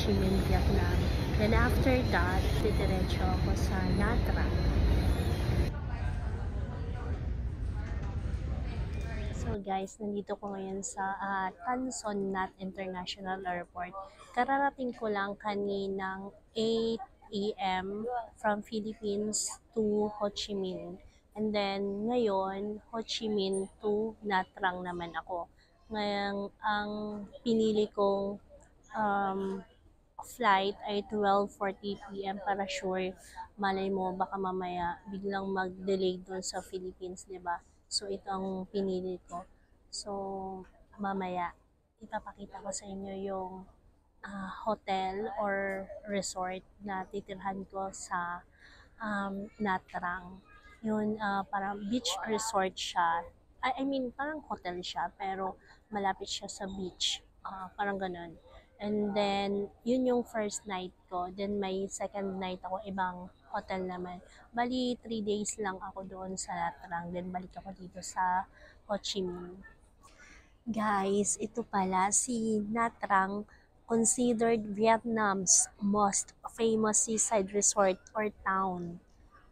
Chi Minh, Vietnam. Then after that, didiretso ako sa Nha Trang. So guys, nandito ko ngayon sa Tan Son Nhat International Airport. Kararating ko lang kaninang 8 a.m. from Philippines to Ho Chi Minh. And then ngayon, Ho Chi Minh to Nha Trang naman ako. Ngayon, ang pinili kong flight ay 12:40 p.m. para sure, malay mo baka mamaya biglang mag-delay doon sa Philippines, 'di ba? So ito ang pinili ko. So mamaya ipapakita ko sa inyo yung hotel or resort na titirhan ko sa Nha Trang. Yun, parang beach resort siya. I mean, parang hotel siya, pero malapit siya sa beach. Parang ganun. And then, yun yung first night ko. Then, may second night ako, ibang hotel naman. Bali, 3 days lang ako doon sa Nha Trang. Then, balik ako dito sa Ho Chi Minh. Guys, ito pala si Nha Trang, considered Vietnam's most famous seaside resort or town.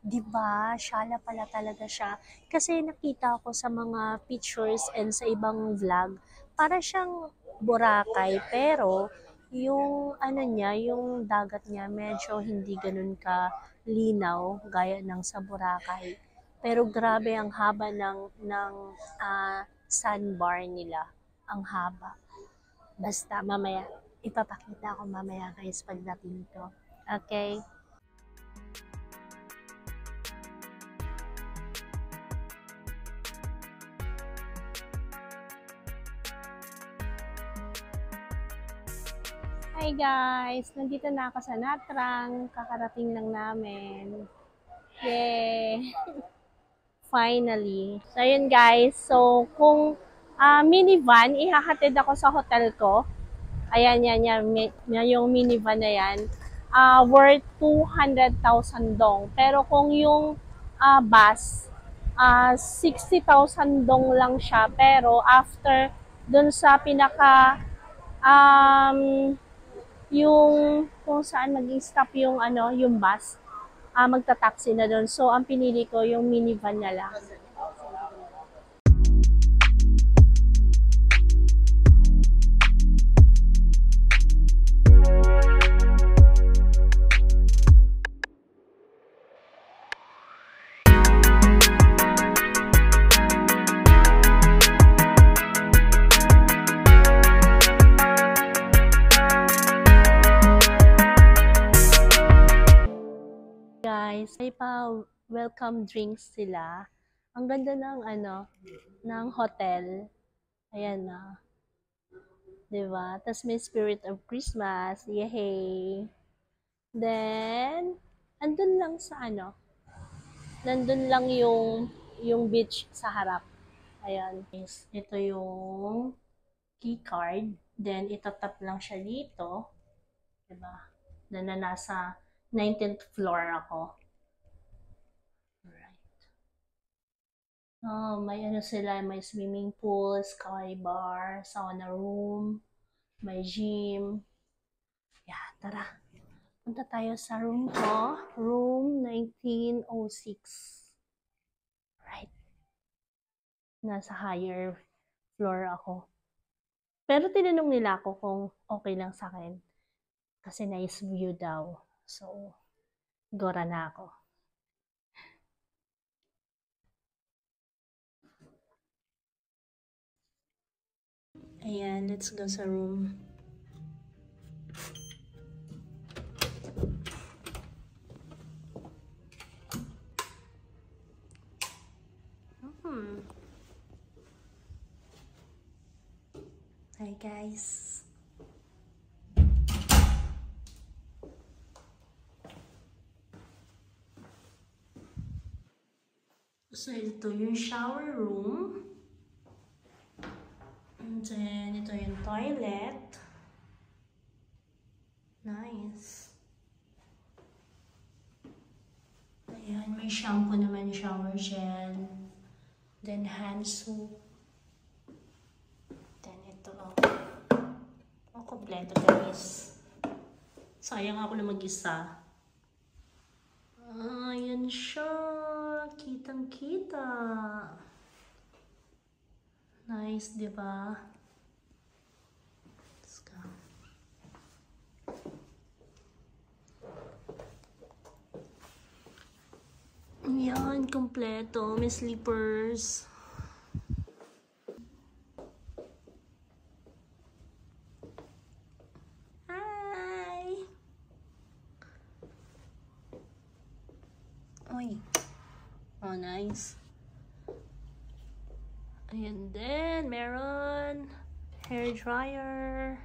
Diba? Shala pala talaga siya. Kasi nakita ko sa mga pictures and sa ibang vlog, para siyang Boracay, pero yung ano niya, yung dagat niya medyo hindi ganun ka linaw gaya ng sa Boracay. Pero grabe ang haba ng sandbar nila. Ang haba. Basta mamaya, ipapakita ko mamaya guys pagdating ko. Okay? Hi guys! Nandito na ako sa Nha Trang. Kakarating lang namin. Yay! Finally. So, yun guys. So, kung minivan, ihahatid ako sa hotel ko. Ayan, yan yung minivan na yan. Worth 200,000 dong. Pero kung yung bus, 60,000 dong lang siya. Pero after dun sa pinaka yung kung saan mag-stop yung yung bus, magta-taxi na doon. So ang pinili ko yung minivan na lang. Guys, may pa welcome drinks sila. Ang ganda ng ng hotel. Ayan na. 'Di ba? Tapos may spirit of Christmas. Yay! Then andun lang sa nandun lang yung beach sa harap. Ayan. Ito yung key card. Then itatap lang siya dito. 'Di ba? Then nasa 19th floor ako. Oh, may sila, may swimming pool, sky bar, sauna room, may gym. Yeah, tara. Punta tayo sa room ko. Room 1906. Right. Nasa higher floor ako. Pero tinanong nila ako kung okay lang sa akin. Kasi nice view daw. So, gora na ako. Ayan, let's go sa room. Hi guys. So ito yung shower room. And then, ito yung toilet. Nice. Ayan, may shampoo naman, shower gel. Then, hand soap. Then, ito, kompleto guys. Sayang ako na mag-isa. Ayan siya. Kitang-kita. Nice, di ba? Let's go. Ayan, kompleto. May slippers. Hi! Oy. Oh, nice. Ayan din, meron hair dryer.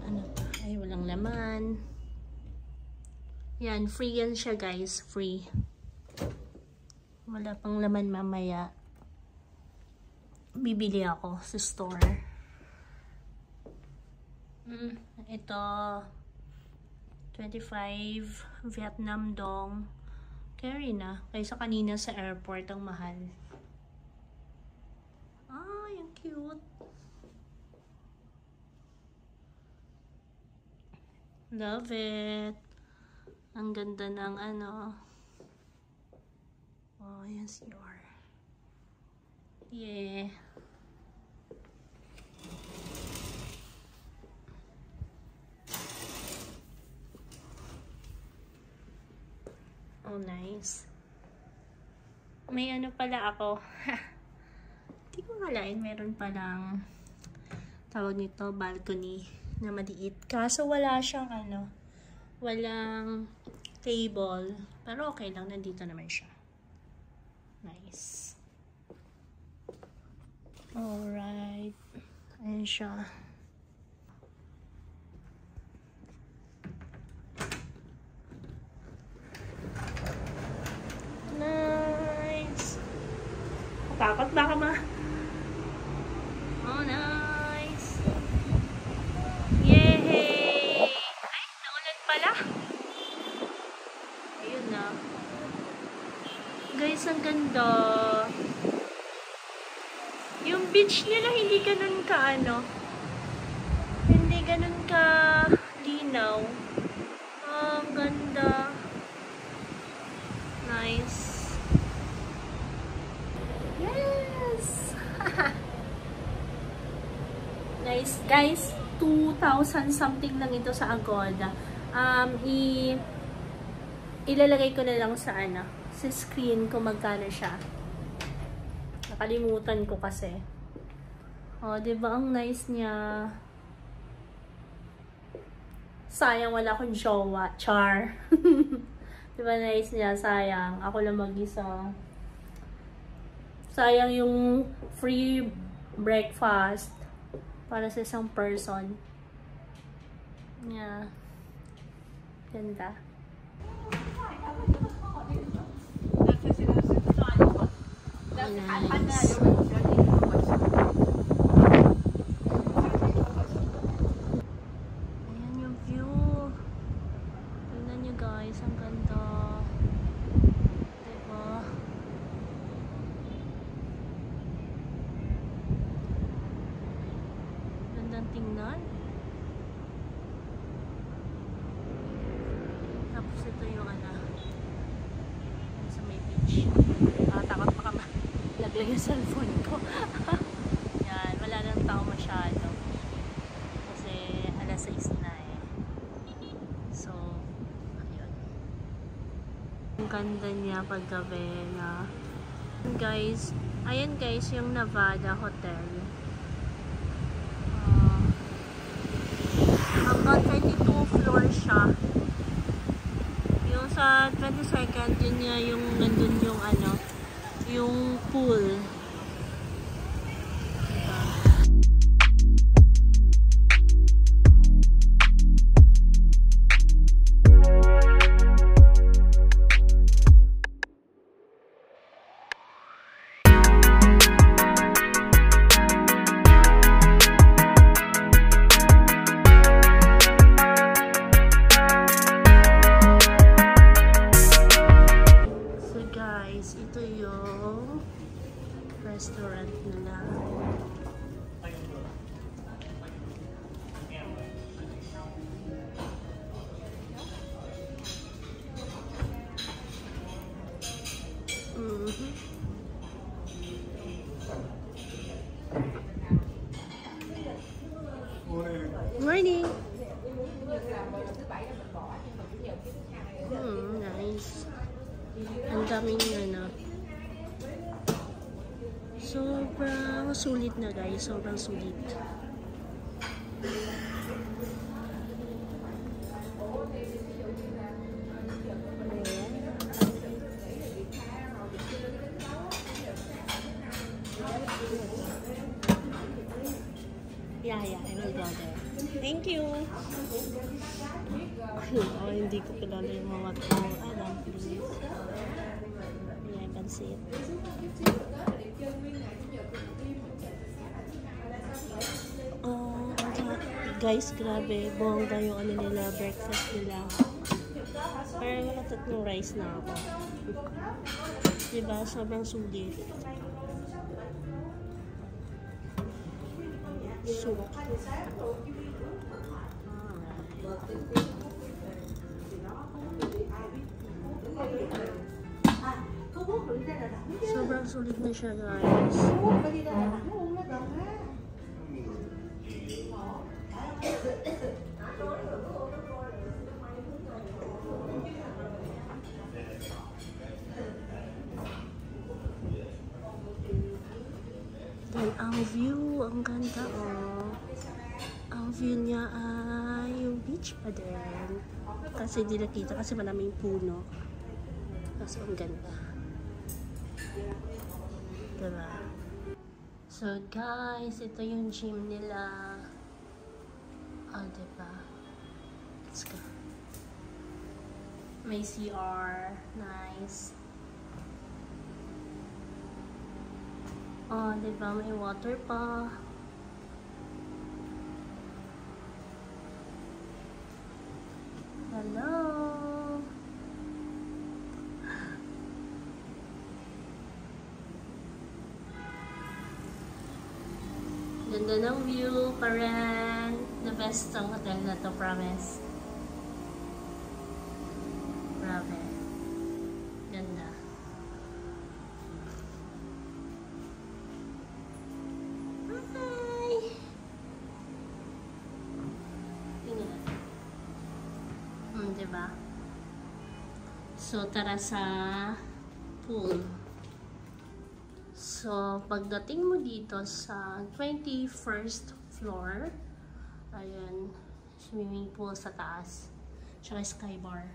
Ano pa? Ay, walang laman. Yan, free yan siya guys, free. Wala pang laman mamaya. Bibili ako sa store. Ito, 25 Vietnam dong. Carry na. Kaysa kanina sa airport, ang mahal. Ay, ang cute. Love it. Ang ganda ng ano. Oh, yes, you are. Yeah. Oh, nice. May ano pala ako. Hindi ko malain. Meron palang tawag nito, balcony na maliit. Kaso wala siyang ano, walang table. Pero okay lang, nandito naman siya. Nice. Alright. Ayan siya. Nice. Takot baka ma. Oh, nice. Yay! Ay, naulan pala. Ayun na. Guys, ang ganda. Yung beach nila hindi ganun ka ano. Hindi ganun ka linaw. Ang ganda. Nice. Yes! Nice, guys. 2,000 something lang ito sa Agoda. Ilalagay ko na lang sa ano, sa screen kung magkano siya. Nakalimutan ko kasi. Oh, 'di ba ang nice niya? Sayang wala akong jowa, char. 'Di ba nice niya? Sayang ako lang mag-isa. Sayang yung free breakfast para sa isang person. Yeah. Ganda. Nice. Ayan yung view. Tingnan nyo guys, ang ganda. Diba? Gandang tingnan. Tapos ito yung ano, sa may beach. Takot baka laglag yung cellphone ko. Yan, wala nang tao masyado. Kasi alas 6 na eh. So, ayun. Ang ganda niya paggabi na. Guys, ayan guys yung Nevada Hotel. Hanggang 22 floor siya. Yung sa 22nd, yun nga yung nandun yung ano, yung pool. So guys, ito yung Morning! Nice. Ang daming sobrang sulit na guys. Sobrang sulit. Yeah, I will go there. Thank you! Oh, hindi ko kilala yung mga to. Please. Yeah, I can see it. Oh, guys, grabe. Bongga yung nila, breakfast nila. Parang nakatatlong rice na ako. Diba? Sobrang sulit. Soup. Sobrang sulit na siya guys. Then ang view, ang ganda oh. Ang view niya ay yung beach pa din. Kasi di nakita kasi maraming puno. Kasi ang ganda. Diba? So guys, ito yung gym nila. Oh, diba? Let's go. May CR. Nice. Oh, diba? May water pa. Hello. Ganda ng view pa rin. The best ang hotel na to, promise. Grabe. Ganda. Hi! Tingnan natin. Diba? So, tara sa pool. So, pagdating mo dito sa 21st floor, ayan, swimming pool sa taas, tsaka sky bar.